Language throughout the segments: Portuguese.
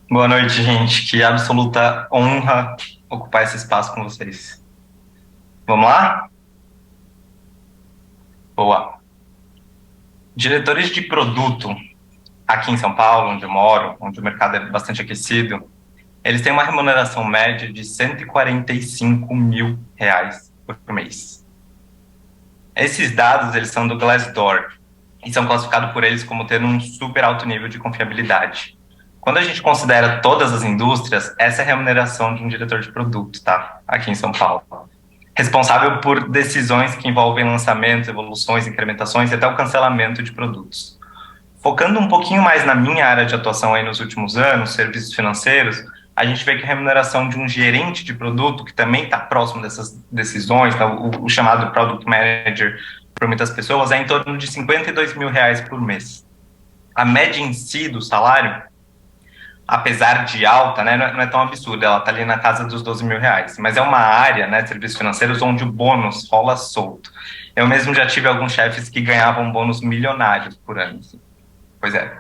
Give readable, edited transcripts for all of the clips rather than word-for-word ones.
Boa noite, gente. Que absoluta honra ocupar esse espaço com vocês. Vamos lá? Boa. Diretores de produto aqui em São Paulo, onde eu moro, onde o mercado é bastante aquecido, eles têm uma remuneração média de R$ 145 mil por mês. Esses dados, eles são do Glassdoor e são classificados por eles como tendo um super alto nível de confiabilidade. Quando a gente considera todas as indústrias, essa é a remuneração de um diretor de produto, tá? Aqui em São Paulo. Responsável por decisões que envolvem lançamentos, evoluções, incrementações e até o cancelamento de produtos. Focando um pouquinho mais na minha área de atuação aí nos últimos anos, serviços financeiros, a gente vê que a remuneração de um gerente de produto, que também está próximo dessas decisões, tá? O chamado Product Manager, por muitas pessoas, é em torno de R$ 52 mil por mês. A média em si do salário, apesar de alta, né, não é tão absurda, ela está ali na casa dos R$ 12 mil, mas é uma área, né, serviços financeiros, onde o bônus rola solto. Eu mesmo já tive alguns chefes que ganhavam bônus milionários por ano. Assim. Pois é.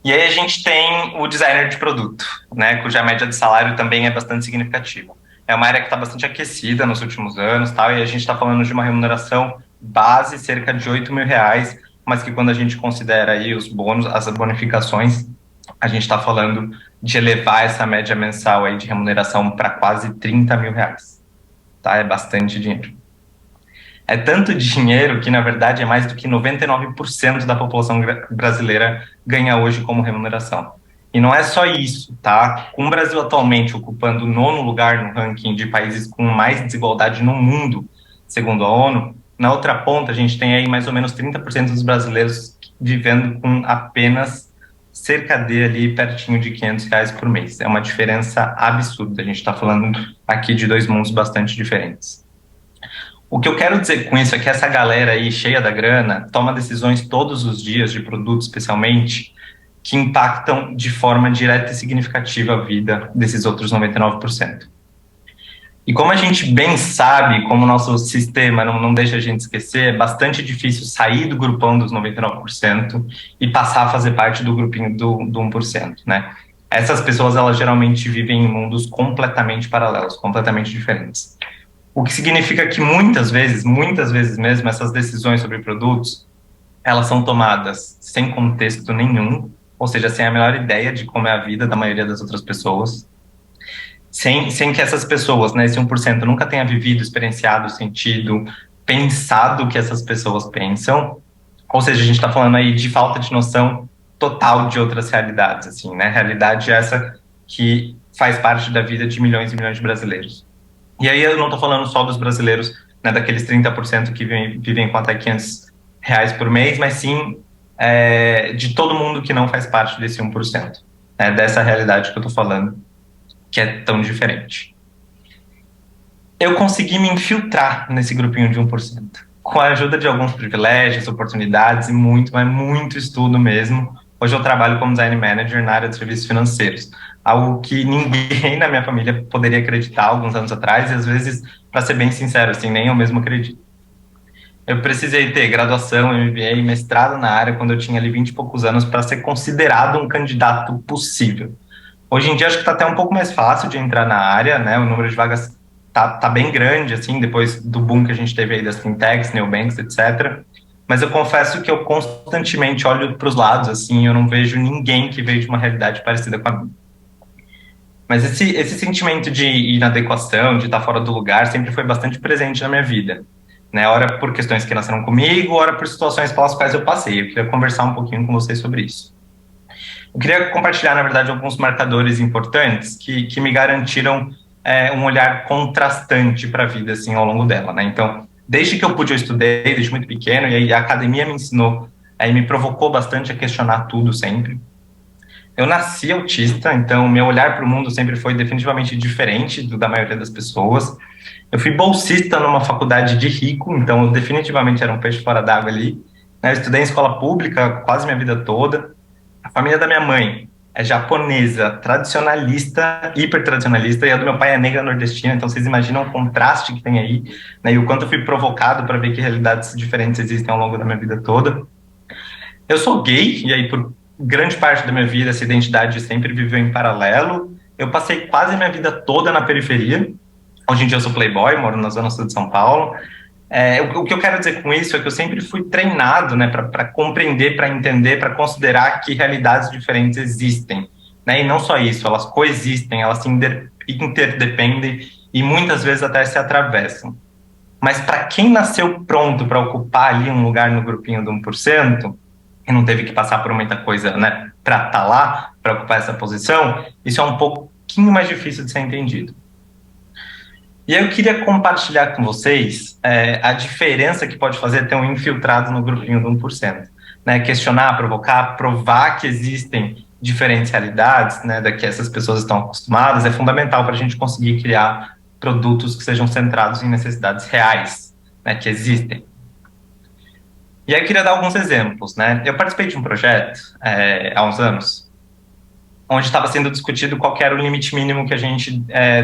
E aí a gente tem o designer de produto, né, cuja média de salário também é bastante significativa. É uma área que está bastante aquecida nos últimos anos, tal, e a gente está falando de uma remuneração base cerca de R$ 8 mil, mas que quando a gente considera aí os bônus, as bonificações, a gente está falando de elevar essa média mensal aí de remuneração para quase R$ 30 mil, tá? É bastante dinheiro. É tanto dinheiro que, na verdade, é mais do que 99% da população brasileira ganha hoje como remuneração. E não é só isso, tá? Com o Brasil atualmente ocupando o nono lugar no ranking de países com mais desigualdade no mundo, segundo a ONU, na outra ponta a gente tem aí mais ou menos 30% dos brasileiros vivendo com apenas cerca de ali pertinho de R$ 500 por mês. É uma diferença absurda. A gente está falando aqui de dois mundos bastante diferentes. O que eu quero dizer com isso é que essa galera aí, cheia da grana, toma decisões todos os dias de produtos, especialmente, que impactam de forma direta e significativa a vida desses outros 99%. E como a gente bem sabe, como o nosso sistema não deixa a gente esquecer, é bastante difícil sair do grupão dos 99% e passar a fazer parte do grupinho do 1%, né? Essas pessoas, elas geralmente vivem em mundos completamente paralelos, completamente diferentes. O que significa que muitas vezes mesmo, essas decisões sobre produtos, elas são tomadas sem contexto nenhum, ou seja, sem a menor ideia de como é a vida da maioria das outras pessoas, sem que essas pessoas, né, esse 1%, nunca tenha vivido, experienciado, sentido, pensado o que essas pessoas pensam, ou seja, a gente está falando aí de falta de noção total de outras realidades, assim, né, realidade essa que faz parte da vida de milhões e milhões de brasileiros. E aí eu não estou falando só dos brasileiros, né, daqueles 30% que vivem com até R$ 500 por mês, mas sim de todo mundo que não faz parte desse 1%. Dessa realidade que eu estou falando, que é tão diferente. Eu consegui me infiltrar nesse grupinho de 1%, com a ajuda de alguns privilégios, oportunidades e muito, mas muito estudo mesmo. Hoje eu trabalho como design manager na área de serviços financeiros, algo que ninguém na minha família poderia acreditar alguns anos atrás, e às vezes, para ser bem sincero, assim, nem eu mesmo acredito. Eu precisei ter graduação, MBA e mestrado na área quando eu tinha ali 20 e poucos anos para ser considerado um candidato possível. Hoje em dia acho que está até um pouco mais fácil de entrar na área, né? O número de vagas tá bem grande, assim, depois do boom que a gente teve aí das fintechs, neobanks, etc. Mas eu confesso que eu constantemente olho para os lados, assim, eu não vejo ninguém que veja uma realidade parecida com a minha. Mas esse sentimento de inadequação, de estar fora do lugar, sempre foi bastante presente na minha vida. Né? Ora por questões que nasceram comigo, ora por situações pelas quais eu passei. Eu queria conversar um pouquinho com vocês sobre isso. Eu queria compartilhar, na verdade, alguns marcadores importantes que me garantiram um olhar contrastante para a vida, assim, ao longo dela, né? Então, desde que eu pude, eu estudei, desde muito pequeno, e aí a academia me ensinou, e me provocou bastante a questionar tudo sempre. Eu nasci autista, então meu olhar para o mundo sempre foi definitivamente diferente do da maioria das pessoas. Eu fui bolsista numa faculdade de rico, então eu definitivamente era um peixe fora d'água ali. Eu estudei em escola pública quase minha vida toda. A família da minha mãe é japonesa, tradicionalista, hiper tradicionalista, e a do meu pai é negra nordestina, então vocês imaginam o contraste que tem aí, né, e o quanto eu fui provocado para ver que realidades diferentes existem ao longo da minha vida toda. Eu sou gay, e aí por grande parte da minha vida essa identidade sempre viveu em paralelo. Eu passei quase a minha vida toda na periferia. Hoje em dia eu sou playboy, moro na zona sul de São Paulo. O que eu quero dizer com isso é que eu sempre fui treinado, né, para compreender, para entender, para considerar que realidades diferentes existem, né, e não só isso, elas coexistem, elas se interdependem e muitas vezes até se atravessam. Mas para quem nasceu pronto para ocupar ali um lugar no grupinho do 1% e não teve que passar por muita coisa, né, para estar lá, para ocupar essa posição, isso é um pouquinho mais difícil de ser entendido. E aí eu queria compartilhar com vocês a diferença que pode fazer ter um infiltrado no grupinho do 1%. Né? Questionar, provocar, provar que existem diferentes realidades, né, da que essas pessoas estão acostumadas, é fundamental para a gente conseguir criar produtos que sejam centrados em necessidades reais, né, que existem. E aí eu queria dar alguns exemplos. Né? Eu participei de um projeto há uns anos, onde estava sendo discutido qual era o limite mínimo que a gente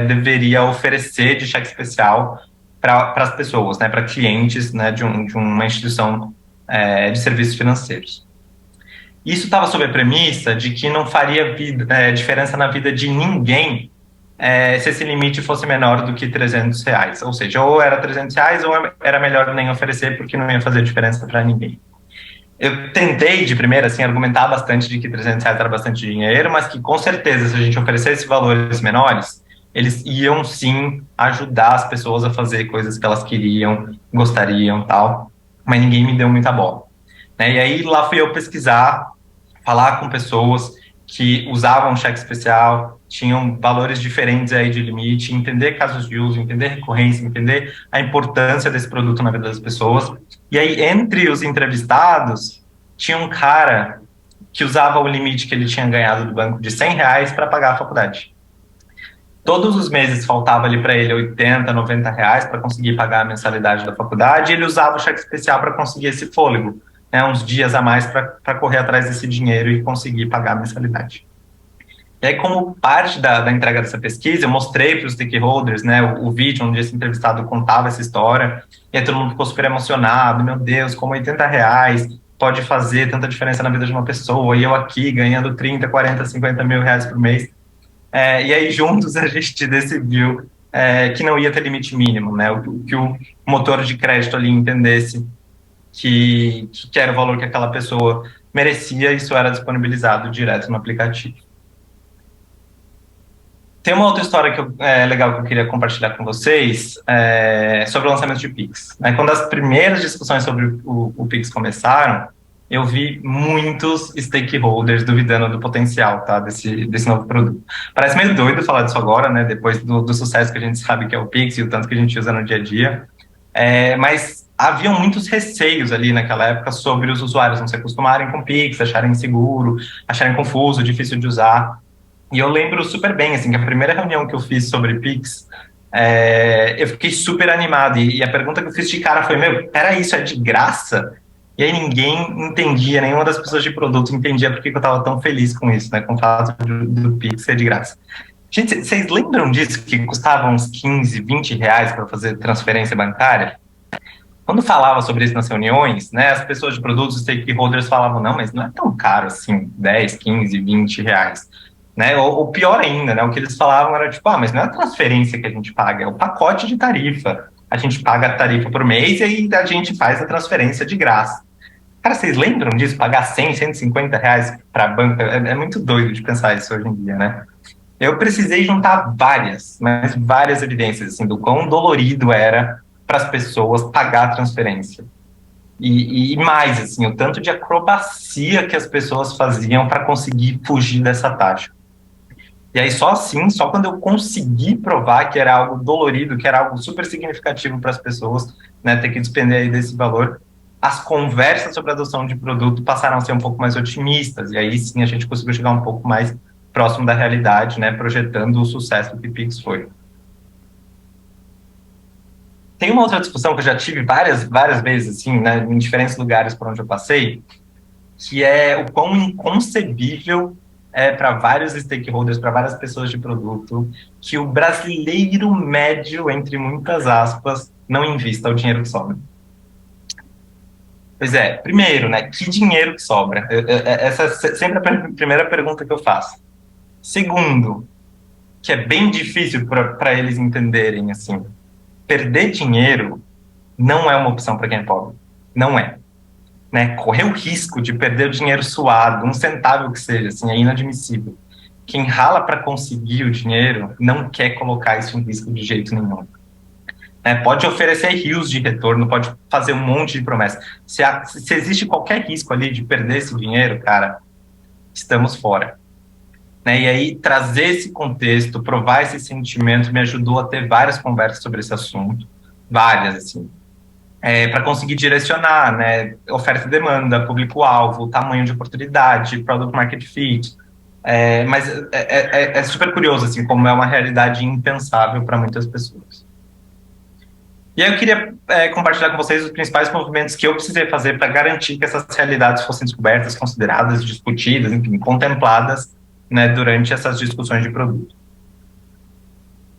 deveria oferecer de cheque especial para as pessoas, né, para clientes, né, de uma instituição de serviços financeiros. Isso estava sob a premissa de que não faria diferença na vida de ninguém se esse limite fosse menor do que R$ 300, ou seja, ou era R$ 300 ou era melhor nem oferecer porque não ia fazer diferença para ninguém. Eu tentei, de primeira, assim, argumentar bastante de que R$ 300 era bastante dinheiro, mas que, com certeza, se a gente oferecesse valores menores, eles iam, sim, ajudar as pessoas a fazer coisas que elas queriam, gostariam, tal. Mas ninguém me deu muita bola. Né? E aí, lá fui eu pesquisar, falar com pessoas que usavam cheque especial, tinham valores diferentes aí de limite, entender casos de uso, entender recorrência, entender a importância desse produto na vida das pessoas. E aí, entre os entrevistados, tinha um cara que usava o limite que ele tinha ganhado do banco de R$ 100 para pagar a faculdade. Todos os meses faltava ali para ele R$ 80, R$ 90 para conseguir pagar a mensalidade da faculdade, e ele usava o cheque especial para conseguir esse fôlego, né, uns dias a mais para correr atrás desse dinheiro e conseguir pagar a mensalidade. E aí, como parte da entrega dessa pesquisa, eu mostrei para os stakeholders, né, o vídeo onde esse entrevistado contava essa história, e aí todo mundo ficou super emocionado, meu Deus, como R$ 80 pode fazer tanta diferença na vida de uma pessoa, e eu aqui ganhando 30, 40, 50 mil reais por mês. E aí, juntos, a gente decidiu que não ia ter limite mínimo, né, que o motor de crédito ali entendesse que era o valor que aquela pessoa merecia, e isso era disponibilizado direto no aplicativo. Tem uma outra história legal que eu queria compartilhar com vocês sobre o lançamento de Pix. Né? Quando as primeiras discussões sobre o Pix começaram, eu vi muitos stakeholders duvidando do potencial, tá, desse novo produto. Parece meio doido falar disso agora, né, depois do sucesso que a gente sabe que é o Pix e o tanto que a gente usa no dia a dia, mas haviam muitos receios ali naquela época sobre os usuários não se acostumarem com o Pix, acharem inseguro, acharem confuso, difícil de usar. E eu lembro super bem, assim, que a primeira reunião que eu fiz sobre Pix, eu fiquei super animado. E a pergunta que eu fiz de cara foi, era isso, é de graça? E aí ninguém entendia, nenhuma das pessoas de produto entendia por que eu estava tão feliz com isso, né? Com o fato do Pix ser de graça. Gente, vocês lembram disso, que custava uns 15, 20 reais para fazer transferência bancária? Quando falava sobre isso nas reuniões, né, as pessoas de produtos, os stakeholders falavam, não, mas não é tão caro assim, 10, 15, 20 reais. Né? Ou pior ainda, né, o que eles falavam era tipo, mas não é a transferência que a gente paga, é o pacote de tarifa. A gente paga a tarifa por mês e aí a gente faz a transferência de graça. Cara, vocês lembram disso? Pagar 100, 150 reais para a banca? É muito doido de pensar isso hoje em dia, né? Eu precisei juntar mas várias evidências, assim, do quão dolorido era para as pessoas pagar a transferência. E mais, assim, o tanto de acrobacia que as pessoas faziam para conseguir fugir dessa taxa. E aí só assim, só quando eu consegui provar que era algo dolorido, que era algo super significativo para as pessoas, né, ter que despender aí desse valor, as conversas sobre a adoção de produto passaram a ser um pouco mais otimistas, e aí sim a gente conseguiu chegar um pouco mais próximo da realidade, né, projetando o sucesso que o Pix foi. Tem uma outra discussão que eu já tive várias vezes, assim, né, em diferentes lugares por onde eu passei, que é o quão inconcebível para vários stakeholders, para várias pessoas de produto, que o brasileiro médio, entre muitas aspas, não invista o dinheiro que sobra. Pois é, primeiro, né? Que dinheiro que sobra? Essa é sempre a primeira pergunta que eu faço. Segundo, que é bem difícil para eles entenderem, assim, perder dinheiro não é uma opção para quem é pobre. Não é. Né? Correr o risco de perder o dinheiro suado, um centavo que seja, assim, é inadmissível. Quem rala para conseguir o dinheiro não quer colocar isso em risco de jeito nenhum. Pode oferecer rios de retorno, pode fazer um monte de promessas. Se existe qualquer risco ali de perder esse dinheiro, cara, estamos fora. E aí, trazer esse contexto, provar esse sentimento, me ajudou a ter várias conversas sobre esse assunto. Várias, assim. Para conseguir direcionar, né? Oferta e demanda, público-alvo, tamanho de oportunidade, product market fit. Mas é super curioso, assim, como é uma realidade impensável para muitas pessoas. E aí eu queria compartilhar com vocês os principais movimentos que eu precisei fazer para garantir que essas realidades fossem descobertas, consideradas, discutidas, enfim, contempladas, né, durante essas discussões de produto.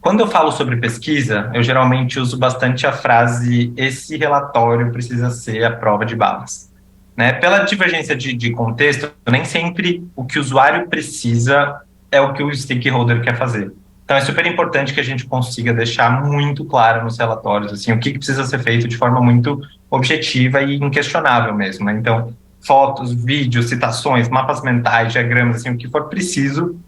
Quando eu falo sobre pesquisa, eu geralmente uso bastante a frase esse relatório precisa ser a prova de balas. Né? Pela divergência de contexto, nem sempre o que o usuário precisa é o que o stakeholder quer fazer. Então, é super importante que a gente consiga deixar muito claro nos relatórios assim, o que precisa ser feito de forma muito objetiva e inquestionável mesmo. Né? Então, fotos, vídeos, citações, mapas mentais, diagramas, assim, o que for preciso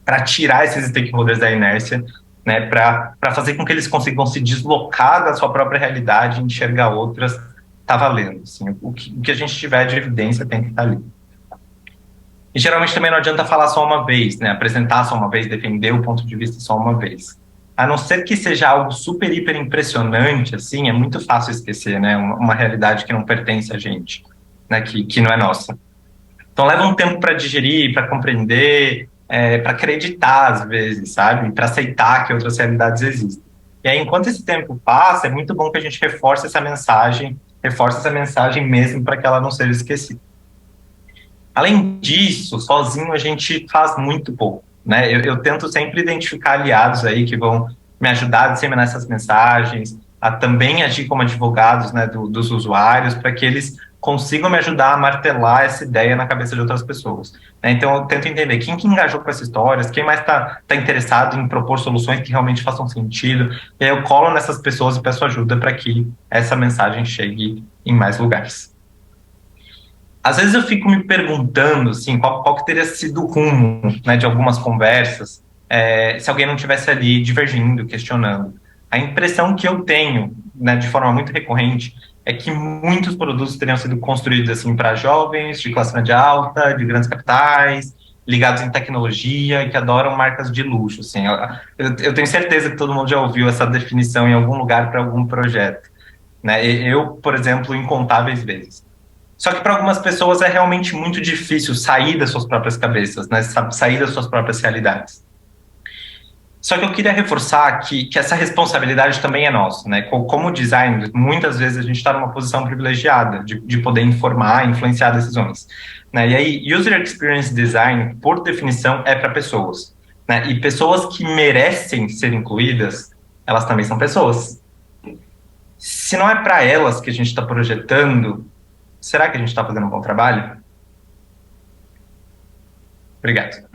para tirar esses stakeholders da inércia, né, para fazer com que eles consigam se deslocar da sua própria realidade e enxergar outras, tá valendo. Assim, o que a gente tiver de evidência tem que estar ali. E geralmente também não adianta falar só uma vez, né, apresentar só uma vez, defender o ponto de vista só uma vez. A não ser que seja algo super, hiper impressionante, assim, é muito fácil esquecer, né, uma realidade que não pertence a gente, né, que não é nossa. Então leva um tempo para digerir, para compreender, para acreditar às vezes, sabe? Para aceitar que outras realidades existem. E aí, enquanto esse tempo passa, é muito bom que a gente reforce essa mensagem mesmo para que ela não seja esquecida. Além disso, sozinho a gente faz muito pouco, né? Eu tento sempre identificar aliados aí que vão me ajudar a disseminar essas mensagens, a também agir como advogados, né, dos usuários, para que eles consigam me ajudar a martelar essa ideia na cabeça de outras pessoas. Né? Então, eu tento entender quem que engajou com essas histórias, quem mais tá interessado em propor soluções que realmente façam sentido, e aí eu colo nessas pessoas e peço ajuda para que essa mensagem chegue em mais lugares. Às vezes eu fico me perguntando, assim, qual que teria sido o rumo, né, de algumas conversas, se alguém não tivesse ali divergindo, questionando. A impressão que eu tenho, né, de forma muito recorrente, é que muitos produtos teriam sido construídos assim para jovens, de classe média alta, de grandes capitais, ligados em tecnologia e que adoram marcas de luxo. Assim, eu tenho certeza que todo mundo já ouviu essa definição em algum lugar para algum projeto. Né? Eu, por exemplo, incontáveis vezes. Só que para algumas pessoas é realmente muito difícil sair das suas próprias cabeças, né? Sair das suas próprias realidades. Só que eu queria reforçar que essa responsabilidade também é nossa, né? Como designer, muitas vezes a gente está numa posição privilegiada de poder informar, influenciar decisões. Né? E aí, User Experience Design, por definição, é para pessoas. Né? E pessoas que merecem ser incluídas, elas também são pessoas. Se não é para elas que a gente está projetando, será que a gente está fazendo um bom trabalho? Obrigado.